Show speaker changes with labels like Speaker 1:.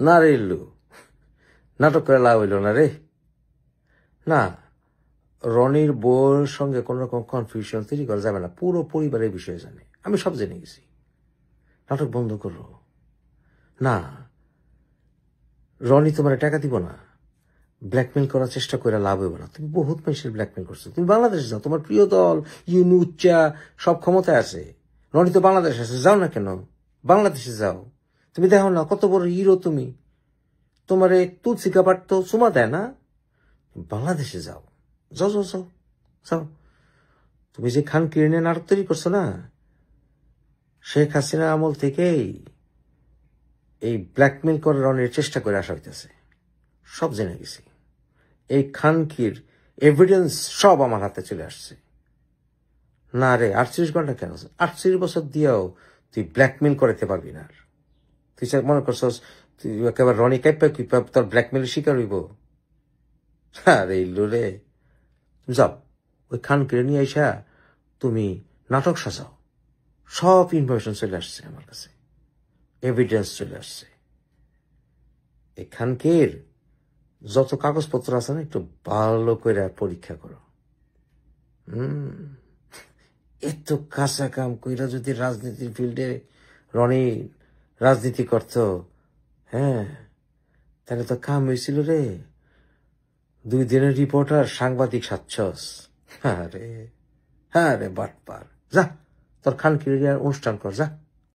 Speaker 1: না রে ইল্লু, নাটক করে লাভ হইল না রে। না, রনির বউর সঙ্গে কোন রকম কনফিউশন তৈরি করা যাবে না। পুরো পরিবারের বিষয়ে জানে, আমি সব জেনে গেছি। নাটক বন্ধ করো। না, রনি তোমার টাকা দিব না, ব্ল্যাকমেল করার চেষ্টা করে লাভ হইব না। তুমি বহুত মানুষের ব্ল্যাকমেল করছো। তুমি বাংলাদেশে যাও, তোমার প্রিয় দল ইউনু উচ্চা সব ক্ষমতায় আছে। রনি তো বাংলাদেশে আছে, যাও না কেন? বাংলাদেশে যাও। তুমি দেখো না কত বড় হিরো তুমি। তোমার তুলসী কাপাট তো চুমা দেয় না। বাংলাদেশে যাও, যাও যাও যাও যাও। তুমি যে খান কিরণে নাটক তৈরি করছো না, শেখ হাসিনা আমল থেকেই এই ব্ল্যাকমেল করে রনির চেষ্টা করে আসা হইতেছে। সব জেনে গেছি। এই খানকির এভিডেন্স সব আমার হাতে চলে আসছে। না রে, 38 ঘন্টা কেন? 38 বছর দিয়েও তুই ব্ল্যাকমেল করতে পারবি না। তুই মনে করছস তুই একেবারে রনি কাইপা তোর ব্ল্যাকমেলের শিকার হইব? আরে ইল্লু রে, যাও ওই খানকিরে নিয়ে আইসা তুমি নাটক সাজাও। সব ইনফরমেশন চলে আসছে আমার কাছে, এভিডেন্স চলে আসছে। এই খানকির যত কাগজপত্র আছে না, একটু ভালো করে পরীক্ষা করো। এত কাঁচা কাম কইরা যদি রাজনীতির ফিল্ডে রনি রাজনীতি করত, হ্যাঁ, তাহলে তো কাম হয়েছিল রে। 2 দিনের রিপোর্টার সাংবাদিক সাচ্ছস। হ্যাঁ রে বাটপার। যা তোর খানকির অনুষ্ঠান কর, যা।